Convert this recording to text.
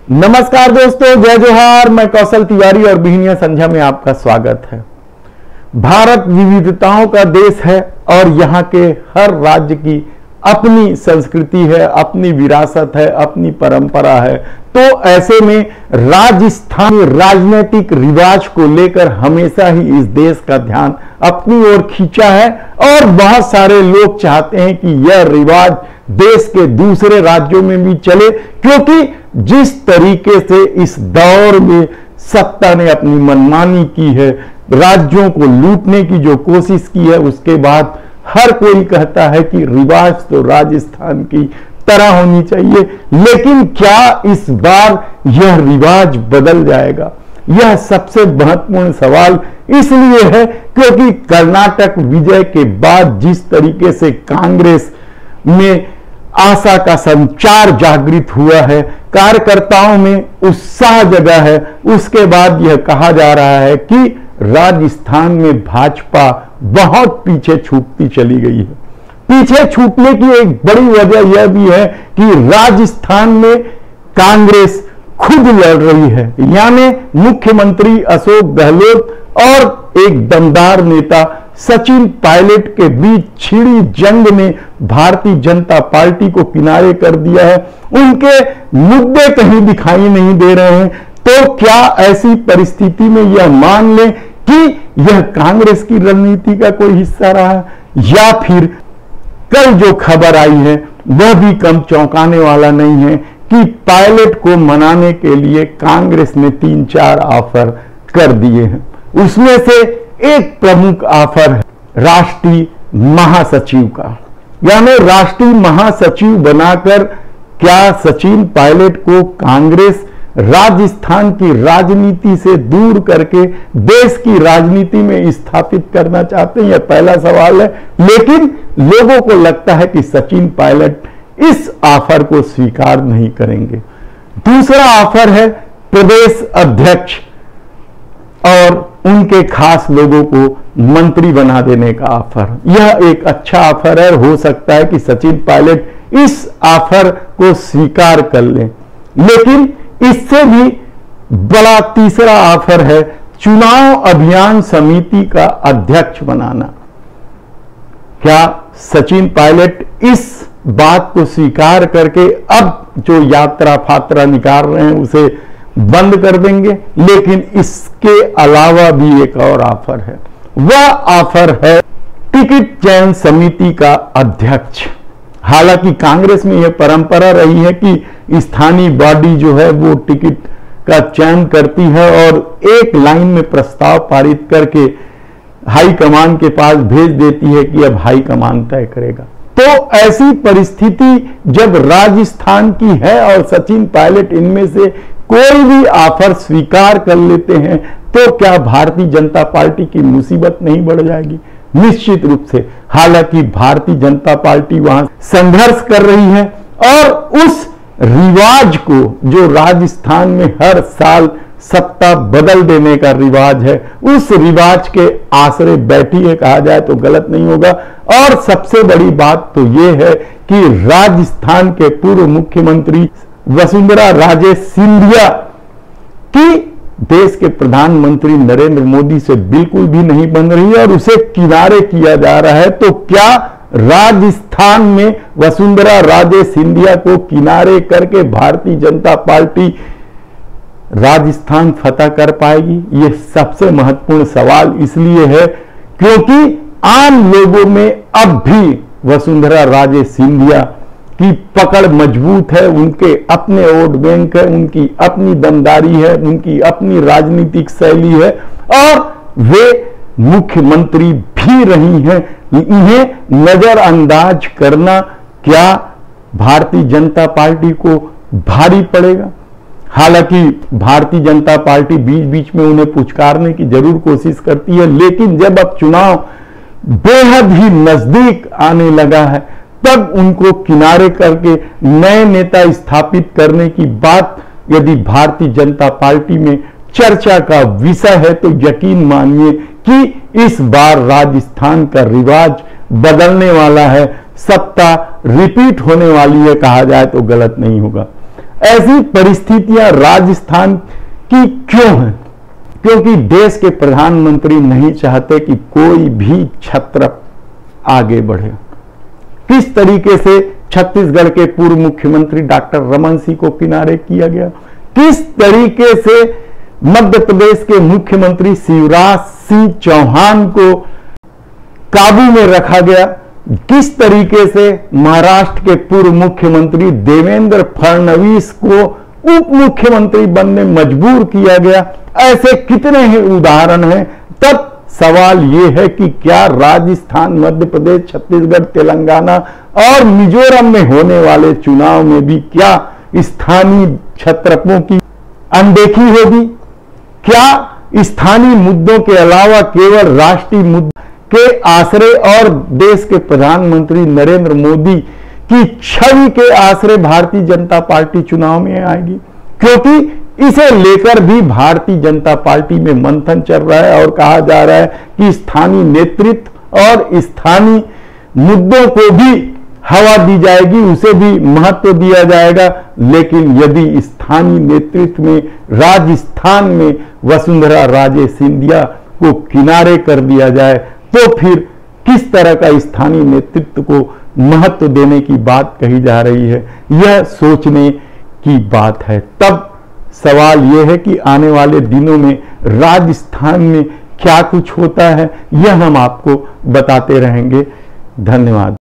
नमस्कार दोस्तों, जय जोहार। मैं कौशल तिवारी और बिहनिया संध्या में आपका स्वागत है। भारत विविधताओं का देश है और यहाँ के हर राज्य की अपनी संस्कृति है, अपनी विरासत है, अपनी परंपरा है। तो ऐसे में राजस्थान राजनीतिक रिवाज को लेकर हमेशा ही इस देश का ध्यान अपनी ओर खींचा है और बहुत सारे लोग चाहते हैं कि यह रिवाज देश के दूसरे राज्यों में भी चले, क्योंकि जिस तरीके से इस दौर में सत्ता ने अपनी मनमानी की है, राज्यों को लूटने की जो कोशिश की है, उसके बाद हर कोई कहता है कि रिवाज तो राजस्थान की तरह होनी चाहिए। लेकिन क्या इस बार यह रिवाज बदल जाएगा? यह सबसे महत्वपूर्ण सवाल इसलिए है क्योंकि कर्नाटक विजय के बाद जिस तरीके से कांग्रेस में आशा का संचार जागृत हुआ है, कार्यकर्ताओं में उत्साह जगा है, उसके बाद यह कहा जा रहा है कि राजस्थान में भाजपा बहुत पीछे छूटती चली गई है। पीछे छूटने की एक बड़ी वजह यह भी है कि राजस्थान में कांग्रेस खुद लड़ रही है, यानी मुख्यमंत्री अशोक गहलोत और एक दमदार नेता सचिन पायलट के बीच छिड़ी जंग ने भारतीय जनता पार्टी को किनारे कर दिया है। उनके मुद्दे कहीं दिखाई नहीं दे रहे हैं। तो क्या ऐसी परिस्थिति में यह मान लें कि यह कांग्रेस की रणनीति का कोई हिस्सा रहा है, या फिर कल जो खबर आई है वह भी कम चौंकाने वाला नहीं है कि पायलट को मनाने के लिए कांग्रेस ने 3-4 ऑफर कर दिए हैं। उसमें से एक प्रमुख ऑफर है राष्ट्रीय महासचिव का, यानी राष्ट्रीय महासचिव बनाकर क्या सचिन पायलट को कांग्रेस राजस्थान की राजनीति से दूर करके देश की राजनीति में स्थापित करना चाहते हैं? यह पहला सवाल है। लेकिन लोगों को लगता है कि सचिन पायलट इस ऑफर को स्वीकार नहीं करेंगे। दूसरा ऑफर है प्रदेश अध्यक्ष और उनके खास लोगों को मंत्री बना देने का ऑफर। यह एक अच्छा ऑफर है, हो सकता है कि सचिन पायलट इस ऑफर को स्वीकार कर लें। लेकिन इससे भी बड़ा तीसरा ऑफर है चुनाव अभियान समिति का अध्यक्ष बनाना। क्या सचिन पायलट इस बात को स्वीकार करके अब जो यात्रा फात्रा निकाल रहे हैं उसे बंद कर देंगे? लेकिन इसके अलावा भी एक और ऑफर है, वह ऑफर है टिकट चयन समिति का अध्यक्ष। हालांकि कांग्रेस में यह परंपरा रही है कि स्थानीय बॉडी जो है वो टिकट का चयन करती है और एक लाइन में प्रस्ताव पारित करके हाईकमान के पास भेज देती है कि अब हाईकमान तय करेगा। तो ऐसी परिस्थिति जब राजस्थान की है और सचिन पायलट इनमें से कोई भी ऑफर स्वीकार कर लेते हैं, तो क्या भारतीय जनता पार्टी की मुसीबत नहीं बढ़ जाएगी? निश्चित रूप से। हालांकि भारतीय जनता पार्टी वहां संघर्ष कर रही है और उस रिवाज को जो राजस्थान में हर साल सत्ता बदल देने का रिवाज है, उस रिवाज के आसरे बैठी है, कहा जाए तो गलत नहीं होगा। और सबसे बड़ी बात तो यह है कि राजस्थान के पूर्व मुख्यमंत्री वसुंधरा राजे सिंधिया की देश के प्रधानमंत्री नरेंद्र मोदी से बिल्कुल भी नहीं बन रही है और उसे किनारे किया जा रहा है। तो क्या राजस्थान में वसुंधरा राजे सिंधिया को किनारे करके भारतीय जनता पार्टी राजस्थान फतह कर पाएगी? यह सबसे महत्वपूर्ण सवाल इसलिए है क्योंकि आम लोगों में अब भी वसुंधरा राजे सिंधिया की पकड़ मजबूत है, उनके अपने वोट बैंक है, उनकी अपनी दमदारी है, उनकी अपनी राजनीतिक शैली है और वे मुख्यमंत्री भी रही हैं। इन्हें नजरअंदाज करना क्या भारतीय जनता पार्टी को भारी पड़ेगा? हालांकि भारतीय जनता पार्टी बीच बीच में उन्हें पुचकारने की जरूर कोशिश करती है, लेकिन जब अब चुनाव बेहद ही नजदीक आने लगा है तब उनको किनारे करके नए नेता स्थापित करने की बात यदि भारतीय जनता पार्टी में चर्चा का विषय है तो यकीन मानिए कि इस बार राजस्थान का रिवाज बदलने वाला है, सत्ता रिपीट होने वाली है, कहा जाए तो गलत नहीं होगा। ऐसी परिस्थितियां राजस्थान की क्यों हैं? क्योंकि देश के प्रधानमंत्री नहीं चाहते कि कोई भी क्षत्रप आगे बढ़े। किस तरीके से छत्तीसगढ़ के पूर्व मुख्यमंत्री डॉक्टर रमन सिंह को किनारे किया गया, किस तरीके से मध्य प्रदेश के मुख्यमंत्री शिवराज सिंह चौहान को काबू में रखा गया, किस तरीके से महाराष्ट्र के पूर्व मुख्यमंत्री देवेंद्र फडणवीस को उप मुख्यमंत्री बनने मजबूर किया गया, ऐसे कितने ही उदाहरण हैं। तब सवाल यह है कि क्या राजस्थान, मध्य प्रदेश, छत्तीसगढ़, तेलंगाना और मिजोरम में होने वाले चुनाव में भी क्या स्थानीय क्षत्रपों की अनदेखी होगी? क्या स्थानीय मुद्दों के अलावा केवल राष्ट्रीय मुद्दों के आश्रय और देश के प्रधानमंत्री नरेंद्र मोदी की छवि के आश्रय भारतीय जनता पार्टी चुनाव में आएगी? क्योंकि इसे लेकर भी भारतीय जनता पार्टी में मंथन चल रहा है और कहा जा रहा है कि स्थानीय नेतृत्व और स्थानीय मुद्दों को भी हवा दी जाएगी, उसे भी महत्व दिया जाएगा। लेकिन यदि स्थानीय नेतृत्व में राजस्थान में वसुंधरा राजे सिंधिया को किनारे कर दिया जाए तो फिर किस तरह का स्थानीय नेतृत्व को महत्व देने की बात कही जा रही है, यह सोचने की बात है। तब सवाल यह है कि आने वाले दिनों में राजस्थान में क्या कुछ होता है, यह हम आपको बताते रहेंगे। धन्यवाद।